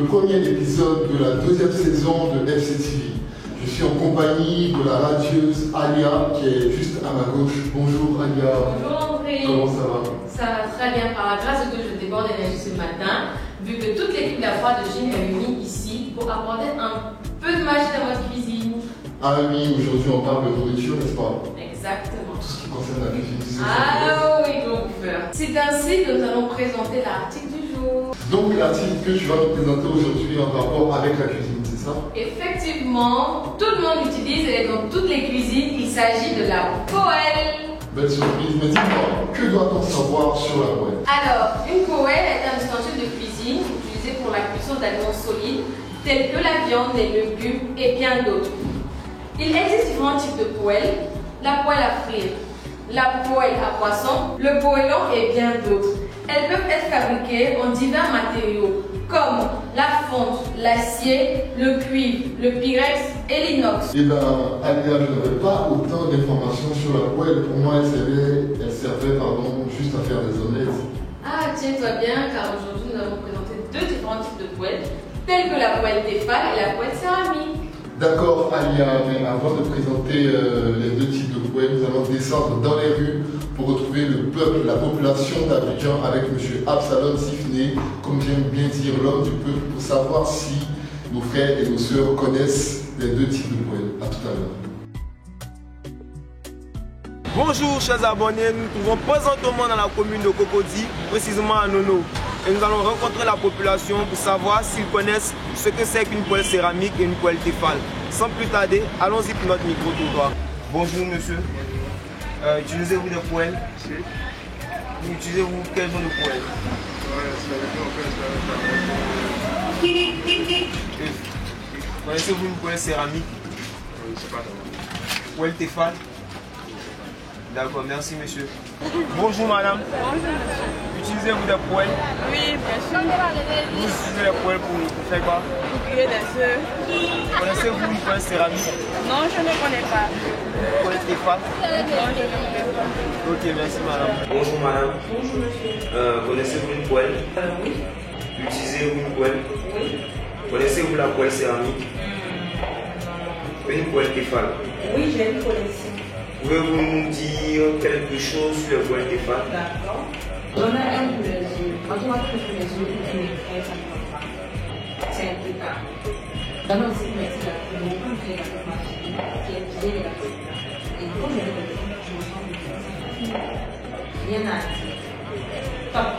le premier épisode de la deuxième saison de FCTV. Je suis en compagnie de la radieuse Alia qui est juste à ma gauche. Bonjour Alia. Bonjour André. Comment ça va? Ça va très bien. Par la grâce de Dieu, je déborde d'énergie ce matin, vu que toute l'équipe de la foi de Gym est réunie ici pour apporter un peu de magie dans votre cuisine. Ah oui, aujourd'hui on parle de nourriture, n'est-ce pas? Exactement. Tout ce qui concerne la cuisine. Ah oui, donc c'est ainsi que nous allons présenter l'article du jour. Donc l'article que tu vas nous présenter aujourd'hui en rapport avec la cuisine, c'est ça? Effectivement, tout le monde l'utilise, elle est dans toutes les cuisines. Il s'agit de la poêle. Belle surprise, mais dis-moi, que doit-on savoir sur la poêle? Alors, une poêle est un ustensile de cuisine utilisé pour la cuisson d'aliments solides tels que la viande, les légumes et bien d'autres. Il existe différents types de poêles. La poêle à frire, la poêle à poisson, le poêlon et bien d'autres. Elles peuvent être fabriquées en divers matériaux comme la fonte, l'acier, le cuivre, le pyrex et l'inox. Eh bien, Alia, je n'avais pas autant d'informations sur la poêle. Pour moi, elle servait juste à faire des omelettes. Ah, tiens-toi bien, car aujourd'hui nous allons présenter deux différents types de poêles, tels que la poêle Tefal et la poêle céramique. D'accord, Alia, mais avant de présenter les deux types de poêles, nous allons descendre dans les rues pour retrouver le peuple, la population d'Abidjan avec M. Absalom Sifné, comme j'aime bien dire, l'homme du peuple, pour savoir si nos frères et nos sœurs connaissent les deux types de poêles. A tout à l'heure. Bonjour chers abonnés, nous nous trouvons présentement dans la commune de Cocody, précisément à Nono. Et nous allons rencontrer la population pour savoir s'ils connaissent ce que c'est qu'une poêle céramique et une poêle Tefal. Sans plus tarder, allons-y pour notre micro-trottoir. Bonjour monsieur, utilisez-vous des poêles? Utilisez-vous quel genre de poêle? Connaissez-vous une poêle céramique? Poêle Tefal? D'accord, merci monsieur. Bonjour madame. Bonjour. Utilisez-vous des poêles? Oui, bien sûr. Vous utilisez les poêles pour faire quoi? Pour cuire des œufs. Connaissez-vous une poêle céramique? Non, je ne connais pas. Une poêle Tefal? Non, je ne connais pas. Ok, merci madame. Bonjour madame. Bonjour monsieur. Connaissez-vous une poêle? Oui. Utilisez-vous une poêle? Oui. Connaissez-vous la poêle céramique? Une poêle Tefal? Oui, j'ai une collection. Pouvez-vous nous dire quelque chose sur le poêle Tefal? D'accord. J'en ai un pour les yeux. Quand on va toucher les yeux, pour les crêpes, ça ne va pas. C'est un peu tard. J'en ai aussi pour mettre la poudre, quand j'ai la machine, qui est bien la poudre. Et quand j'ai la poudre, je me sens bien. Rien à dire. Top.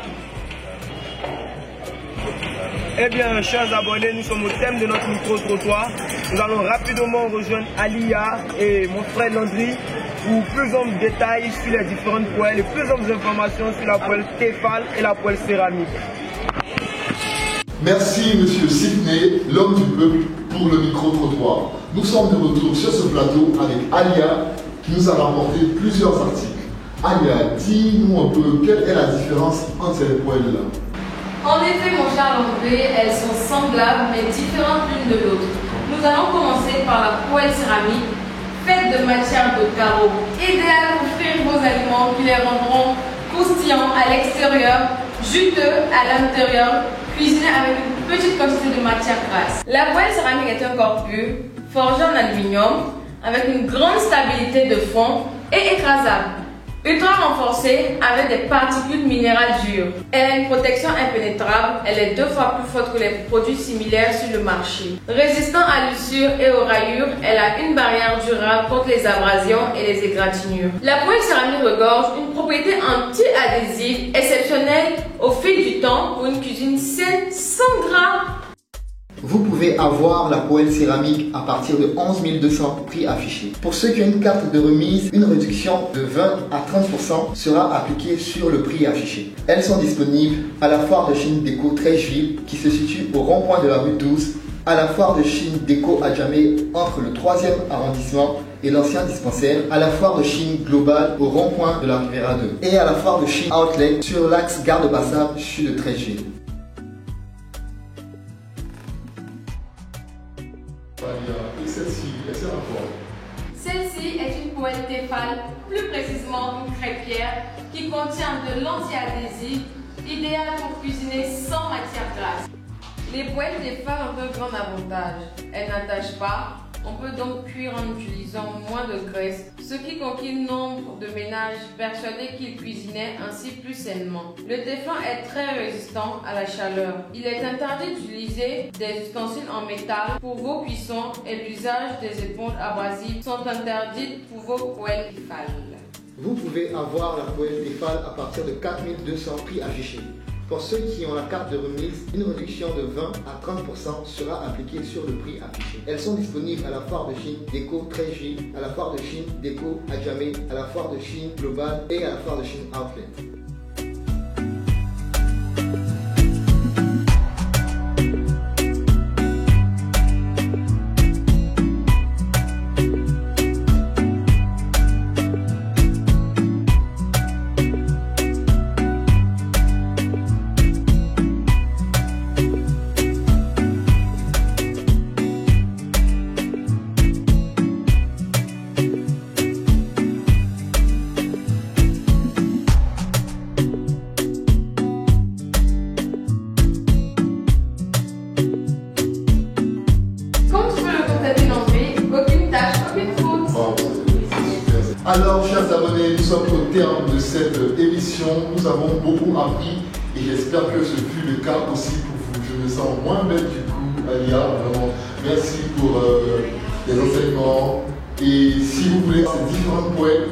Eh bien, chers abonnés, nous sommes au thème de notre micro-trottoir. Nous allons rapidement rejoindre Alia et mon frère Landry pour plus de détails sur les différentes poêles et plus d'informations sur la poêle Tefal et la poêle céramique. Merci Monsieur Sifné, l'homme du peuple, pour le micro-trottoir. Nous sommes de retour sur ce plateau avec Alia qui nous a rapporté plusieurs articles. Alia, dis-nous un peu quelle est la différence entre ces poêles-là. En effet, mon cher André, elles sont semblables mais différentes l'une de l'autre. Nous allons commencer par la poêle céramique, faite de matière de carreau, idéale pour frire vos aliments qui les rendront croustillants à l'extérieur, juteux à l'intérieur, cuisinés avec une petite quantité de matière grasse. La poêle céramique est un corps pur, forgé en aluminium, avec une grande stabilité de fond et écrasable. Ultra renforcée avec des particules minérales dures. Elle a une protection impénétrable. Elle est 2 fois plus forte que les produits similaires sur le marché. Résistant à l'usure et aux rayures, elle a une barrière durable contre les abrasions et les égratignures. La poêle céramique regorge une propriété anti-adhésive exceptionnelle au fil du temps pour une cuisine saine sans gras. Vous pouvez avoir la poêle céramique à partir de 11 200 prix affiché. Pour ceux qui ont une carte de remise, une réduction de 20 à 30% sera appliquée sur le prix affiché. Elles sont disponibles à la foire de Chine Déco 13 Juillet qui se situe au rond-point de la rue 12, à la foire de Chine Déco à Djamé entre le 3e arrondissement et l'ancien dispensaire, à la foire de Chine Global au rond-point de la Riviera 2 et à la foire de Chine Outlet sur l'axe Gare de Bassam sud de 13 Juillet. Et celle-ci, elle sert à quoi? Celle-ci est une poêle Tefal, plus précisément une crêpière qui contient de l'anti-adhésif, idéal pour cuisiner sans matière grasse. Les poêles Tefal ont un grand avantage. Elles n'attachent pas. On peut donc cuire en utilisant moins de graisse, ce qui conquit nombre de ménages persuadés qu'ils cuisinaient ainsi plus sainement. Le Teflon est très résistant à la chaleur. Il est interdit d'utiliser des ustensiles en métal pour vos cuissons et l'usage des éponges abrasives sont interdites pour vos poêles Tefal. Vous pouvez avoir la poêle Tefal à partir de 4200 prix affiché. Pour ceux qui ont la carte de remise, une réduction de 20 à 30% sera appliquée sur le prix affiché. Elles sont disponibles à la foire de Chine Déco 13J, à la foire de Chine Déco Adjamé, à la foire de Chine Global et à la foire de Chine Outlet. Alors, chers abonnés, nous sommes au terme de cette émission. Nous avons beaucoup appris et j'espère que ce fut le cas aussi pour vous. Je me sens moins belle du coup, Alia. Vraiment, merci pour les enseignements. Et si vous voulez ces différentes poêles,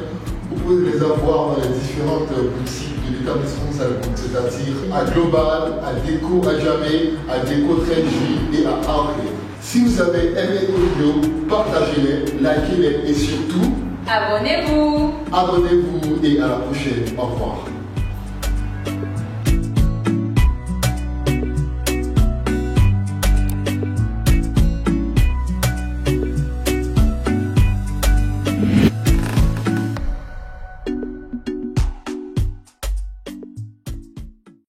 vous pouvez les avoir dans les différentes boutiques de l'établissement Salgood, c'est-à-dire à Global, à Déco Adjamé, à Déco 13J et à Outlet. Si vous avez aimé les vidéos, partagez-les, likez-les et surtout, abonnez-vous. Abonnez-vous et à la prochaine. Au revoir.